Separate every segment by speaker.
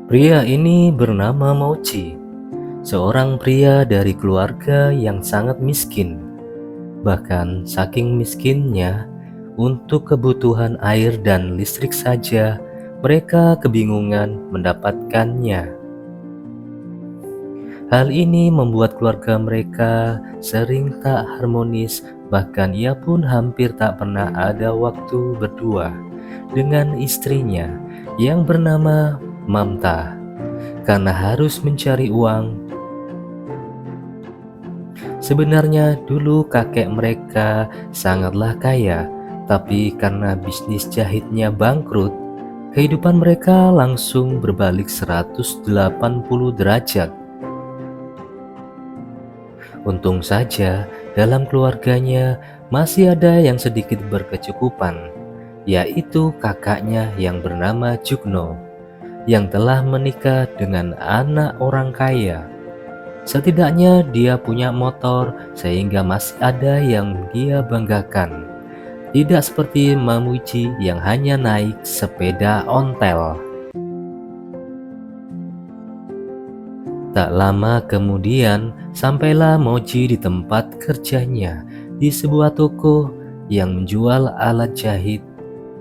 Speaker 1: Pria ini bernama Mauci, seorang pria dari keluarga yang sangat miskin. Bahkan saking miskinnya, untuk kebutuhan air dan listrik saja, mereka kebingungan mendapatkannya. Hal ini membuat keluarga mereka sering tak harmonis, bahkan ia pun hampir tak pernah ada waktu berdua dengan istrinya yang bernama Mamta. Karena harus mencari uang, sebenarnya dulu kakek mereka sangatlah kaya, tapi karena bisnis jahitnya bangkrut, kehidupan mereka langsung berbalik 180 derajat. Untung saja dalam keluarganya masih ada yang sedikit berkecukupan, yaitu kakaknya yang bernama Jukno, yang telah menikah dengan anak orang kaya. Setidaknya dia punya motor sehingga masih ada yang dia banggakan. Tidak seperti Mamuji yang hanya naik sepeda ontel. Tak lama kemudian, sampailah Moji di tempat kerjanya di sebuah toko yang menjual alat jahit.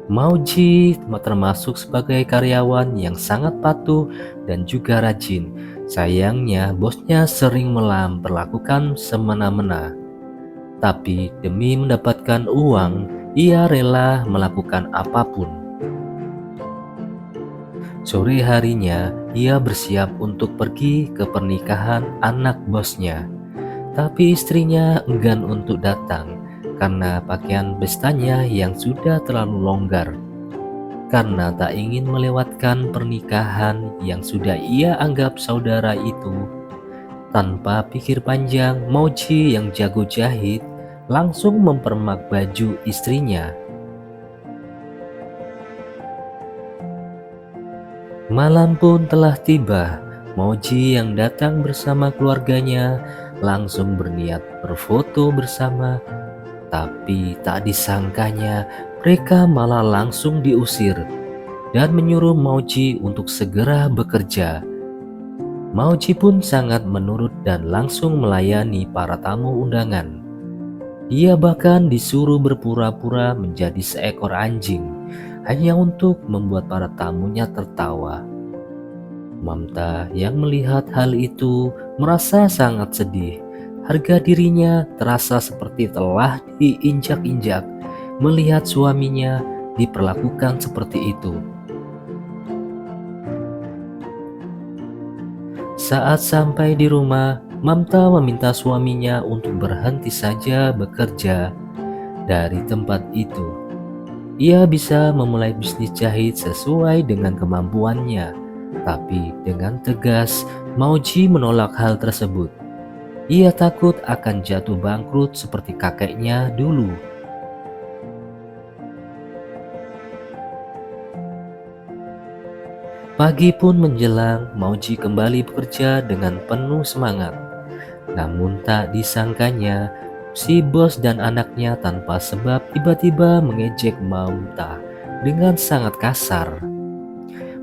Speaker 1: Mauji termasuk sebagai karyawan yang sangat patuh dan juga rajin. Sayangnya, bosnya sering memperlakukan semena-mena. Tapi demi mendapatkan uang, ia rela melakukan apapun. Sore harinya, ia bersiap untuk pergi ke pernikahan anak bosnya. Tapi istrinya enggan untuk datang karena pakaian pestanya yang sudah terlalu longgar. Karena tak ingin melewatkan pernikahan yang sudah ia anggap saudara itu, tanpa pikir panjang, Moji yang jago jahit langsung mempermak baju istrinya. Malam pun telah tiba. Moji yang datang bersama keluarganya langsung berniat berfoto bersama, tapi tak disangkanya mereka malah langsung diusir dan menyuruh Mauji untuk segera bekerja. Mauji pun sangat menurut dan langsung melayani para tamu undangan. Dia bahkan disuruh berpura-pura menjadi seekor anjing hanya untuk membuat para tamunya tertawa. Mamta yang melihat hal itu merasa sangat sedih. Harga dirinya terasa seperti telah diinjak-injak melihat suaminya diperlakukan seperti itu. Saat sampai di rumah, Mamta meminta suaminya untuk berhenti saja bekerja dari tempat itu. Ia bisa memulai bisnis jahit sesuai dengan kemampuannya, tapi dengan tegas Mauji menolak hal tersebut. Ia takut akan jatuh bangkrut seperti kakeknya dulu. Pagi pun menjelang, Mauji kembali bekerja dengan penuh semangat. Namun tak disangkanya, si bos dan anaknya tanpa sebab tiba-tiba mengejek Mamta dengan sangat kasar.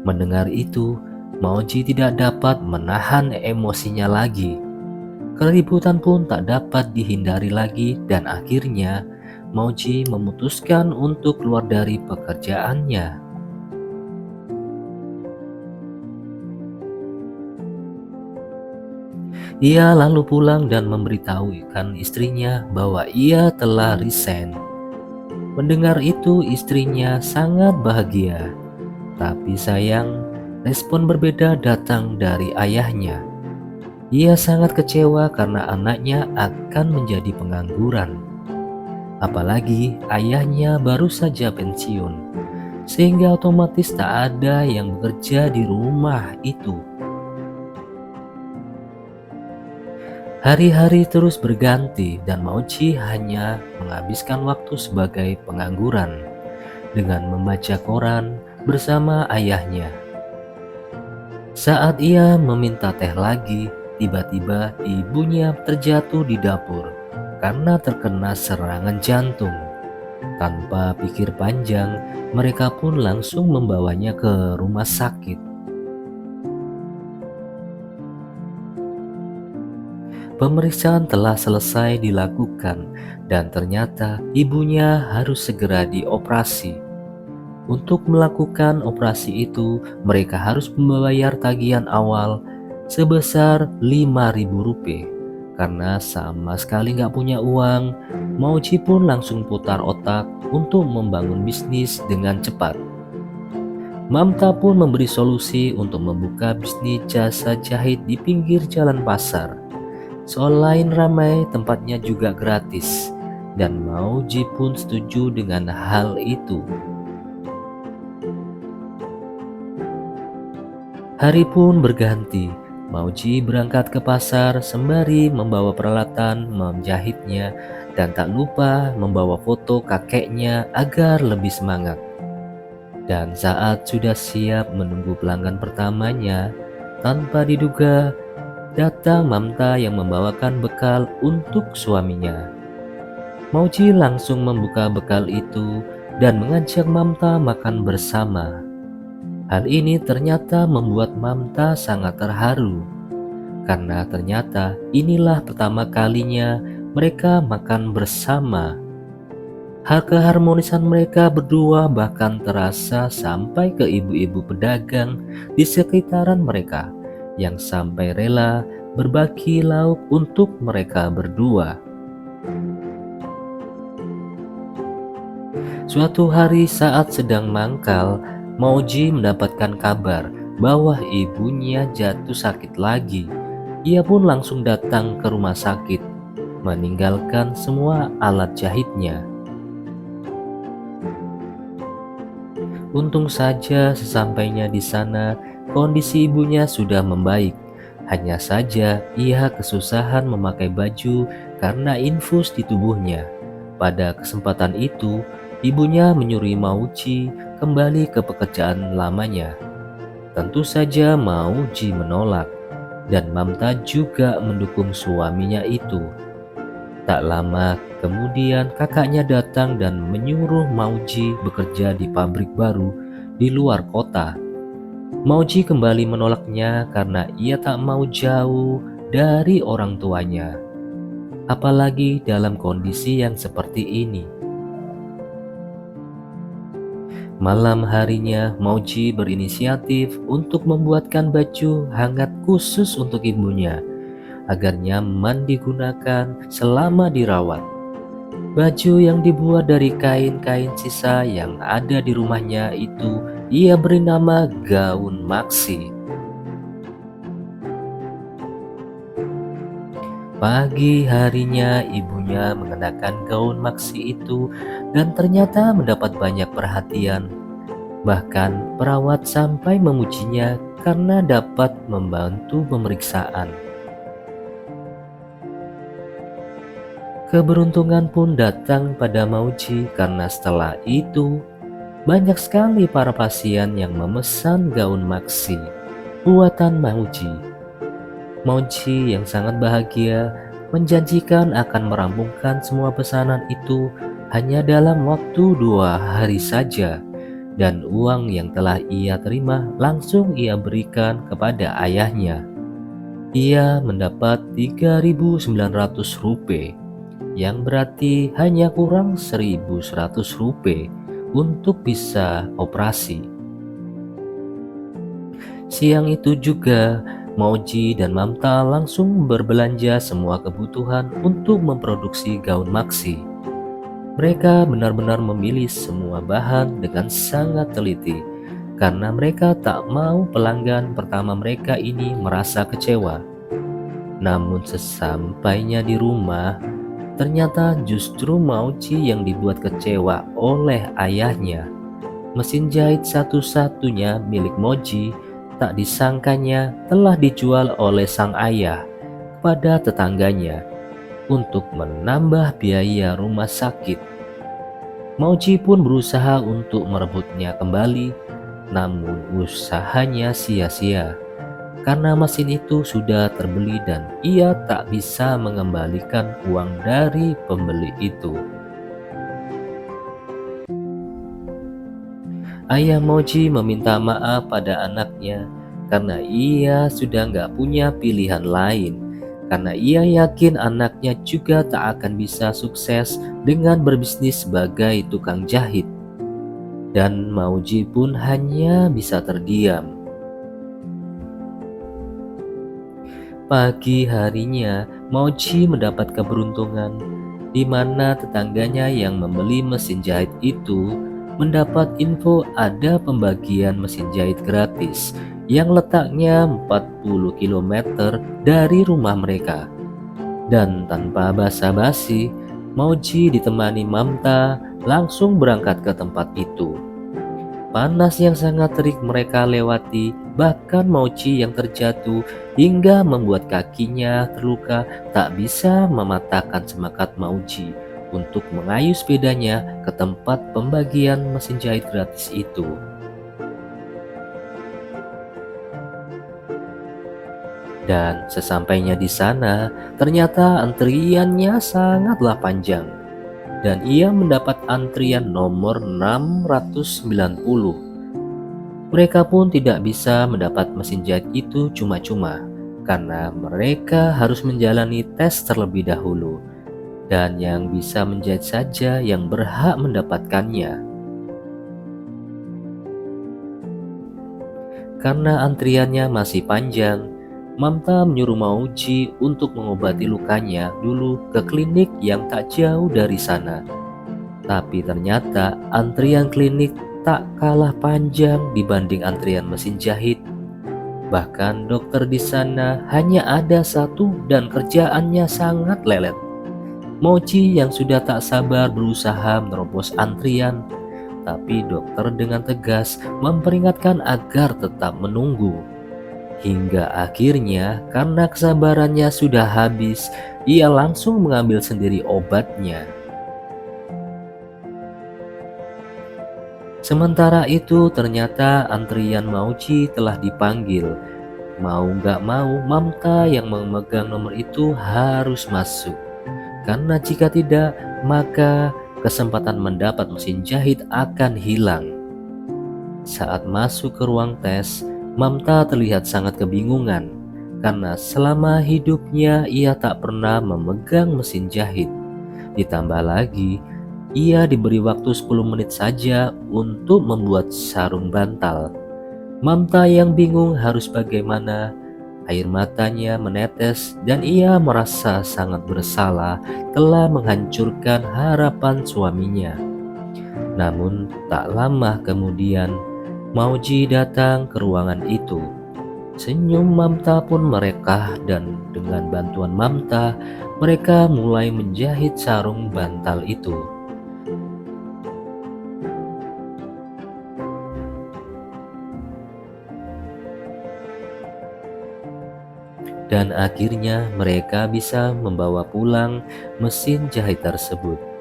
Speaker 1: Mendengar itu, Mauji tidak dapat menahan emosinya lagi. Keributan pun tak dapat dihindari lagi dan akhirnya Mauji memutuskan untuk keluar dari pekerjaannya. Ia lalu pulang dan memberitahukan istrinya bahwa ia telah resign. Mendengar itu istrinya sangat bahagia. Tapi sayang, respon berbeda datang dari ayahnya. Ia sangat kecewa karena anaknya akan menjadi pengangguran. Apalagi ayahnya baru saja pensiun, sehingga otomatis tak ada yang bekerja di rumah itu. Hari-hari terus berganti dan Mauji hanya menghabiskan waktu sebagai pengangguran dengan membaca koran bersama ayahnya. Saat ia meminta teh lagi, tiba-tiba ibunya terjatuh di dapur karena terkena serangan jantung. Tanpa pikir panjang, mereka pun langsung membawanya ke rumah sakit. Pemeriksaan telah selesai dilakukan dan ternyata ibunya harus segera dioperasi. Untuk melakukan operasi itu, mereka harus membayar tagihan awal sebesar Rp5.000. Karena sama sekali nggak punya uang, Mauji pun langsung putar otak untuk membangun bisnis dengan cepat. Mamta pun memberi solusi untuk membuka bisnis jasa jahit di pinggir jalan pasar. Selain ramai, tempatnya juga gratis, dan Mauji pun setuju dengan hal itu. Hari pun berganti. Mauji berangkat ke pasar sembari membawa peralatan menjahitnya dan tak lupa membawa foto kakeknya agar lebih semangat. Dan saat sudah siap menunggu pelanggan pertamanya, tanpa diduga datang Mamta yang membawakan bekal untuk suaminya. Mauji langsung membuka bekal itu dan mengajak Mamta makan bersama. Hal ini ternyata membuat Mamta sangat terharu, karena ternyata inilah pertama kalinya mereka makan bersama. Keharmonisan mereka berdua bahkan terasa sampai ke ibu-ibu pedagang di sekitaran mereka yang sampai rela berbagi lauk untuk mereka berdua. Suatu hari saat sedang mangkal, Mauji mendapatkan kabar bahwa ibunya jatuh sakit lagi. Ia pun langsung datang ke rumah sakit, meninggalkan semua alat jahitnya. Untung saja sesampainya di sana, kondisi ibunya sudah membaik. Hanya saja ia kesusahan memakai baju karena infus di tubuhnya. Pada kesempatan itu, ibunya menyuruh Mauji kembali ke pekerjaan lamanya. Tentu saja Mauji menolak, dan Mamta juga mendukung suaminya itu. Tak lama kemudian kakaknya datang dan menyuruh Mauji bekerja di pabrik baru di luar kota. Mauji kembali menolaknya karena ia tak mau jauh dari orang tuanya, apalagi dalam kondisi yang seperti ini. Malam harinya, Mauji berinisiatif untuk membuatkan baju hangat khusus untuk ibunya, agar nyaman digunakan selama dirawat. Baju yang dibuat dari kain-kain sisa yang ada di rumahnya itu ia beri nama gaun maksi. Pagi harinya ibunya mengenakan gaun maksi itu dan ternyata mendapat banyak perhatian. Bahkan perawat sampai memujinya karena dapat membantu pemeriksaan. Keberuntungan pun datang pada Mauji karena setelah itu banyak sekali para pasien yang memesan gaun maksi buatan Mauji. Mauji yang sangat bahagia menjanjikan akan merampungkan semua pesanan itu hanya dalam waktu 2 hari saja, dan uang yang telah ia terima langsung ia berikan kepada ayahnya. Ia mendapat Rp3.900, yang berarti hanya kurang Rp1.100 untuk bisa operasi. Siang itu juga, Mauji dan Mamta langsung berbelanja semua kebutuhan untuk memproduksi gaun maksi. Mereka benar-benar memilih semua bahan dengan sangat teliti, karena mereka tak mau pelanggan pertama mereka ini merasa kecewa. Namun sesampainya di rumah, ternyata justru Mauji yang dibuat kecewa oleh ayahnya. Mesin jahit satu-satunya milik Mauji tak disangkanya telah dijual oleh sang ayah kepada tetangganya untuk menambah biaya rumah sakit. Mauji pun berusaha untuk merebutnya kembali, namun usahanya sia-sia karena mesin itu sudah terbeli dan ia tak bisa mengembalikan uang dari pembeli itu. Ayah Mauji meminta maaf pada anaknya karena ia sudah nggak punya pilihan lain. karena ia yakin anaknya juga tak akan bisa sukses dengan berbisnis sebagai tukang jahit. Dan Mauji pun hanya bisa terdiam. Pagi harinya, Mauji mendapat keberuntungan di mana tetangganya yang membeli mesin jahit itu mendapat info ada pembagian mesin jahit gratis yang letaknya 40 kilometer dari rumah mereka. Dan tanpa basa-basi, Mauji ditemani Mamta langsung berangkat ke tempat itu. Panas yang sangat terik mereka lewati, bahkan Mauji yang terjatuh hingga membuat kakinya terluka tak bisa mematahkan semangat Mauji untuk mengayuh sepedanya ke tempat pembagian mesin jahit gratis itu. Dan sesampainya di sana, ternyata antriannya sangatlah panjang. Dan ia mendapat antrian nomor 690. Mereka pun tidak bisa mendapat mesin jahit itu cuma-cuma, karena mereka harus menjalani tes terlebih dahulu, dan yang bisa menjahit saja yang berhak mendapatkannya. Karena antriannya masih panjang, Mamta menyuruh Mauji untuk mengobati lukanya dulu ke klinik yang tak jauh dari sana. Tapi ternyata antrian klinik tak kalah panjang dibanding antrian mesin jahit. Bahkan dokter di sana hanya ada satu dan kerjaannya sangat lelet. Mochi yang sudah tak sabar berusaha menerobos antrian, tapi dokter dengan tegas memperingatkan agar tetap menunggu. Hingga akhirnya karena kesabarannya sudah habis, ia langsung mengambil sendiri obatnya. Sementara itu ternyata antrian Mauji telah dipanggil. Mau gak mau Mamta yang memegang nomor itu harus masuk. Karena jika tidak maka kesempatan mendapat mesin jahit akan hilang. Saat masuk ke ruang tes, Mamta terlihat sangat kebingungan. Karena selama hidupnya ia tak pernah memegang mesin jahit. Ditambah lagi ia diberi waktu 10 menit saja untuk membuat sarung bantal. Mamta yang bingung harus bagaimana. Air matanya menetes dan ia merasa sangat bersalah telah menghancurkan harapan suaminya. Namun tak lama kemudian Mauji datang ke ruangan itu. Senyum Mamta pun merekah dan dengan bantuan Mamta mereka mulai menjahit sarung bantal itu. Dan akhirnya mereka bisa membawa pulang mesin jahit tersebut.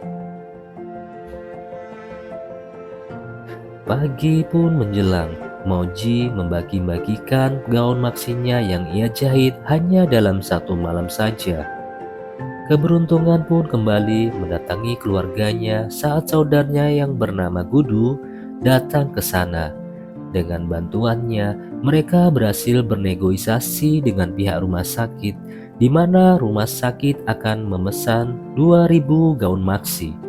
Speaker 1: Pagi pun menjelang, Mauji membagi-bagikan gaun maksinya yang ia jahit hanya dalam satu malam saja. Keberuntungan pun kembali mendatangi keluarganya saat saudaranya yang bernama Gudu datang ke sana. Dengan bantuannya, mereka berhasil bernegosiasi dengan pihak rumah sakit, di mana rumah sakit akan memesan 2.000 gaun maksi.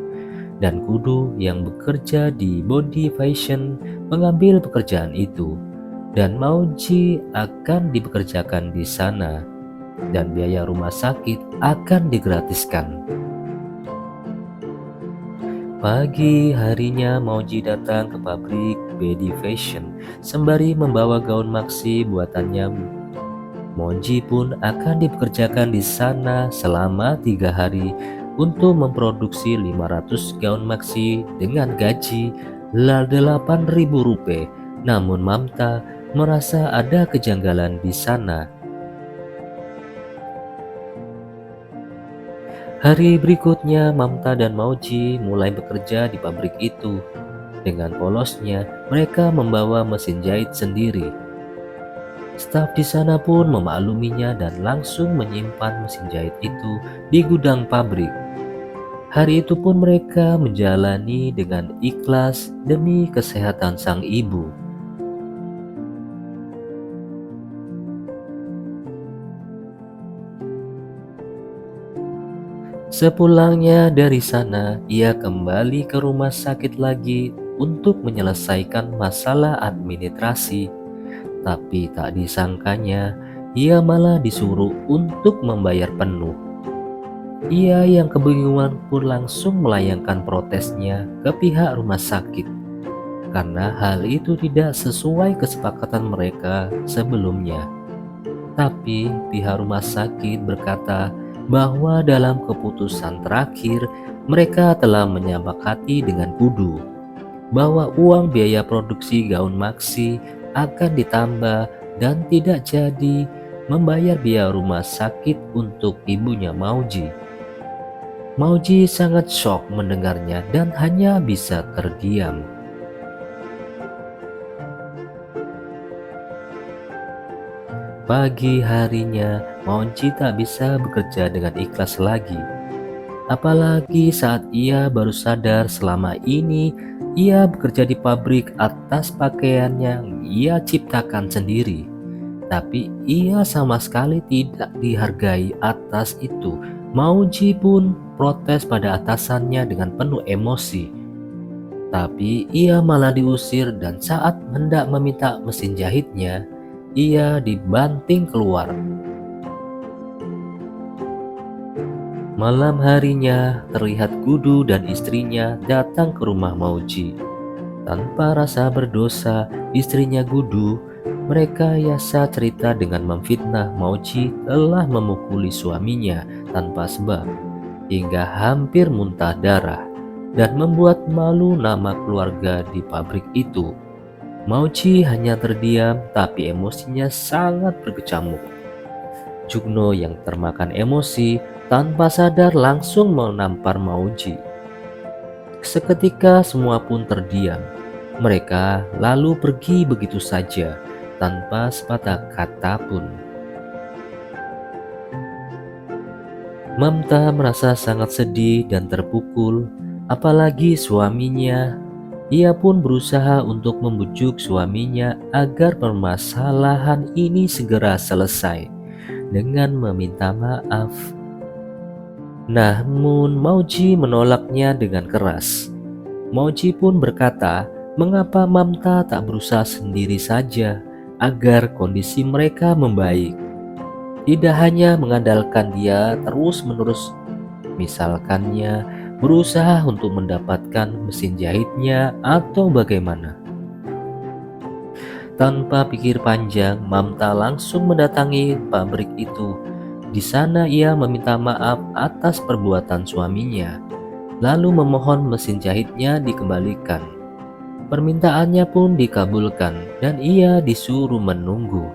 Speaker 1: Dan Kudu yang bekerja di Body Fashion mengambil pekerjaan itu, dan Mauji akan dipekerjakan di sana, dan biaya rumah sakit akan digratiskan. Pagi harinya Mauji datang ke pabrik Body Fashion sembari membawa gaun maksi buatannya. Mauji pun akan dipekerjakan di sana selama 3 hari untuk memproduksi 500 gaun maksi dengan gaji Rp8.000. Namun Mamta merasa ada kejanggalan di sana. Hari berikutnya, Mamta dan Mauji mulai bekerja di pabrik itu. Dengan polosnya, mereka membawa mesin jahit sendiri. Staf di sana pun memakluminya dan langsung menyimpan mesin jahit itu di gudang pabrik. Hari itu pun mereka menjalani dengan ikhlas demi kesehatan sang ibu. Sepulangnya dari sana, ia kembali ke rumah sakit lagi untuk menyelesaikan masalah administrasi. Tapi tak disangkanya, ia malah disuruh untuk membayar penuh. Ia yang kebingungan pun langsung melayangkan protesnya ke pihak rumah sakit karena hal itu tidak sesuai kesepakatan mereka sebelumnya. Tapi pihak rumah sakit berkata bahwa dalam keputusan terakhir mereka telah menyepakati dengan kudu bahwa uang biaya produksi gaun Maxi akan ditambah dan tidak jadi membayar biaya rumah sakit untuk ibunya Mauji. Mauji sangat shock mendengarnya dan hanya bisa terdiam. Pagi harinya, Mauji tak bisa bekerja dengan ikhlas lagi. Apalagi saat ia baru sadar selama ini ia bekerja di pabrik atas pakaian yang ia ciptakan sendiri. Tapi ia sama sekali tidak dihargai atas itu. Mauji pun protes pada atasannya dengan penuh emosi. Tapi ia malah diusir dan saat hendak meminta mesin jahitnya, ia dibanting keluar. Malam harinya terlihat Gudu dan istrinya datang ke rumah Mauji. Tanpa rasa berdosa, istrinya Gudu merekayasa cerita dengan memfitnah Mauji telah memukuli suaminya tanpa sebab hingga hampir muntah darah dan membuat malu nama keluarga di pabrik itu. Mauji hanya terdiam tapi emosinya sangat berkecamuk. Jugno yang termakan emosi tanpa sadar langsung menampar Mauji. Seketika semua pun terdiam. Mereka lalu pergi begitu saja tanpa sepatah kata pun. Mamta merasa sangat sedih dan terpukul, apalagi suaminya. Ia pun berusaha untuk membujuk suaminya agar permasalahan ini segera selesai dengan meminta maaf. Namun Mauji menolaknya dengan keras. Mauji pun berkata, mengapa Mamta tak berusaha sendiri saja agar kondisi mereka membaik. Tidak hanya mengandalkan dia terus-menerus, misalkannya berusaha untuk mendapatkan mesin jahitnya atau bagaimana. Tanpa pikir panjang, Mamta langsung mendatangi pabrik itu. Di sana ia meminta maaf atas perbuatan suaminya, lalu memohon mesin jahitnya dikembalikan. Permintaannya pun dikabulkan dan ia disuruh menunggu.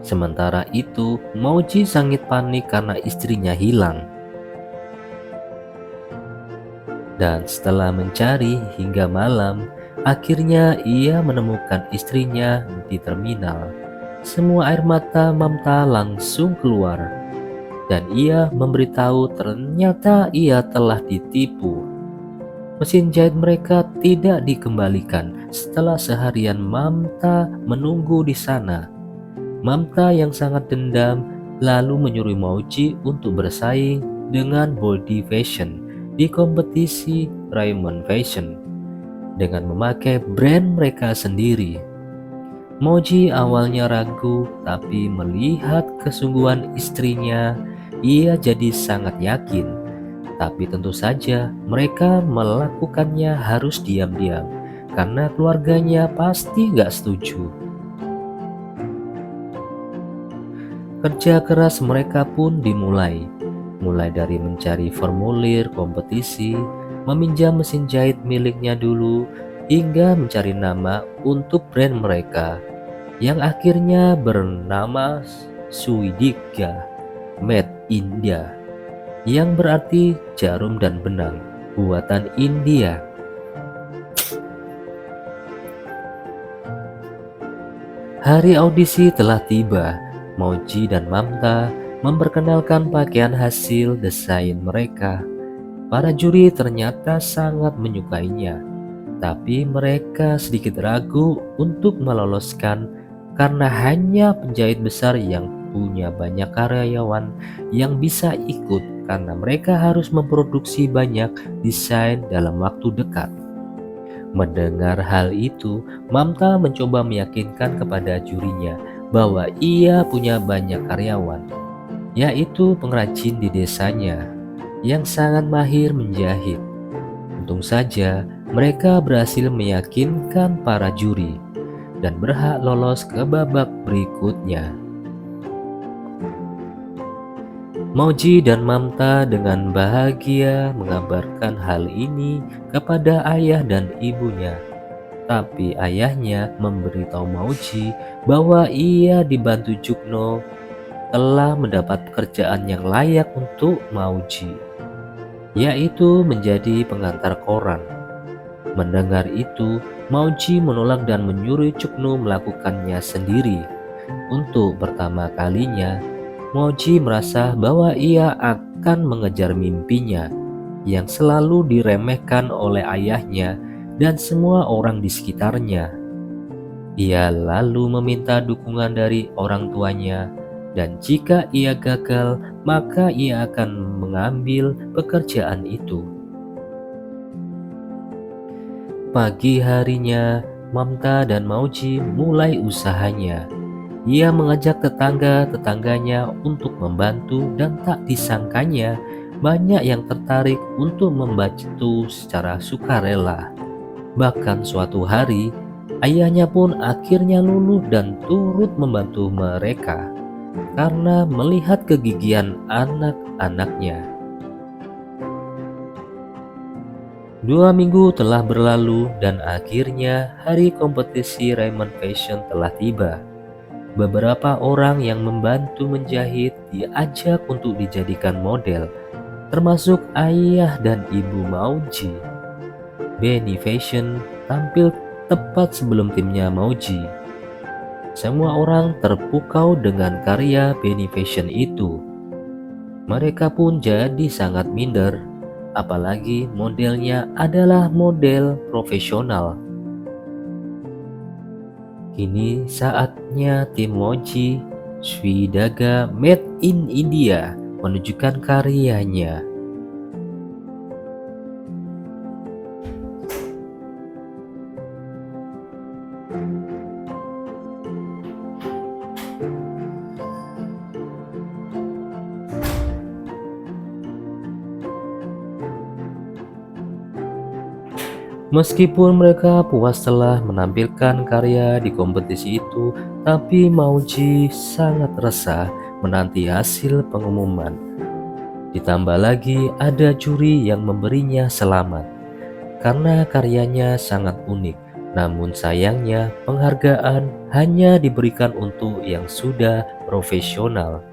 Speaker 1: Sementara itu, Mauji sangat panik karena istrinya hilang. Dan setelah mencari hingga malam, akhirnya ia menemukan istrinya di terminal. Semua air mata Mamta langsung keluar dan ia memberitahu ternyata ia telah ditipu. Mesin jahit mereka tidak dikembalikan setelah seharian Mamta menunggu di sana. Mamta yang sangat dendam lalu menyuruh Mauji untuk bersaing dengan Body Fashion di kompetisi Raymond Fashion dengan memakai brand mereka sendiri. Mauji awalnya ragu, tapi melihat kesungguhan istrinya, ia jadi sangat yakin. Tapi tentu saja mereka melakukannya harus diam-diam, karena keluarganya pasti gak setuju. Kerja keras mereka pun dimulai, mulai dari mencari formulir kompetisi, meminjam mesin jahit miliknya dulu, hingga mencari nama untuk brand mereka yang akhirnya bernama Suidiga Made India, yang berarti jarum dan benang buatan India. Hari audisi telah tiba. Mauji dan Mamta memperkenalkan pakaian hasil desain mereka. Para juri ternyata sangat menyukainya, tapi mereka sedikit ragu untuk meloloskan karena hanya penjahit besar yang punya banyak karyawan yang bisa ikut karena mereka harus memproduksi banyak desain dalam waktu dekat. Mendengar hal itu, Mamta mencoba meyakinkan kepada jurinya bahwa ia punya banyak karyawan, yaitu pengrajin di desanya yang sangat mahir menjahit. Untung saja mereka berhasil meyakinkan para juri dan berhak lolos ke babak berikutnya. Mauji dan Mamta dengan bahagia mengabarkan hal ini kepada ayah dan ibunya. Tapi ayahnya memberitahu Mauji bahwa ia dibantu Jukno telah mendapat pekerjaan yang layak untuk Mauji, yaitu menjadi pengantar koran. Mendengar itu, Mauji menolak dan menyuruh Jukno melakukannya sendiri. Untuk pertama kalinya, Mauji merasa bahwa ia akan mengejar mimpinya yang selalu diremehkan oleh ayahnya dan semua orang di sekitarnya. Ia lalu meminta dukungan dari orang tuanya, dan jika ia gagal, maka ia akan mengambil pekerjaan itu. Pagi harinya, Mamta dan Mauji mulai usahanya. Ia mengajak tetangga-tetangganya untuk membantu dan tak disangkanya banyak yang tertarik untuk membantu secara sukarela. Bahkan suatu hari, ayahnya pun akhirnya luluh dan turut membantu mereka karena melihat kegigihan anak-anaknya. 2 minggu telah berlalu dan akhirnya hari kompetisi Raymond Fashion telah tiba. Beberapa orang yang membantu menjahit diajak untuk dijadikan model, termasuk ayah dan ibu Mauji. Benny Fashion tampil tepat sebelum timnya Mauji. Semua orang terpukau dengan karya Benny Fashion itu. Mereka pun jadi sangat minder, apalagi modelnya adalah model profesional. Kini saatnya tim Mauji Swidaga Made in India menunjukkan karyanya. Meskipun mereka puas setelah menampilkan karya di kompetisi itu, tapi Mauji sangat resah menanti hasil pengumuman. Ditambah lagi ada juri yang memberinya selamat karena karyanya sangat unik. Namun sayangnya penghargaan hanya diberikan untuk yang sudah profesional.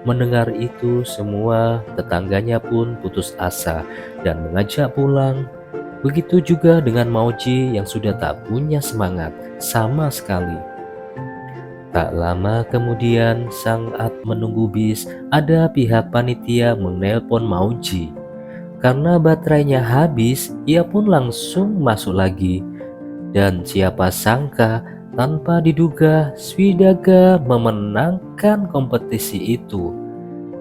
Speaker 1: Mendengar itu, semua tetangganya pun putus asa dan mengajak pulang. Begitu juga dengan Mauji yang sudah tak punya semangat sama sekali. Tak lama kemudian, saat menunggu bis, ada pihak panitia menelpon Mauji. Karena baterainya habis, ia pun langsung masuk lagi. Dan siapa sangka, tanpa diduga, Swidaga memenangkan kompetisi itu.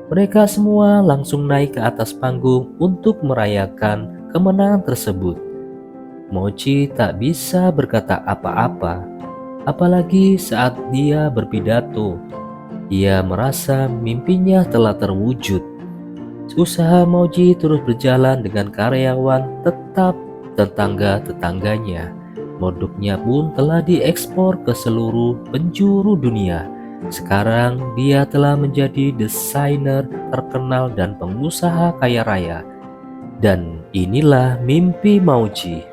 Speaker 1: Mereka semua langsung naik ke atas panggung untuk merayakan kemenangan tersebut. Mauji tak bisa berkata apa-apa, apalagi saat dia berpidato. Ia merasa mimpinya telah terwujud. Usaha Mauji terus berjalan dengan karyawan tetap tetangga-tetangganya. Produknya pun telah diekspor ke seluruh penjuru dunia. Sekarang dia telah menjadi desainer terkenal dan pengusaha kaya raya. Dan inilah mimpi Mauji.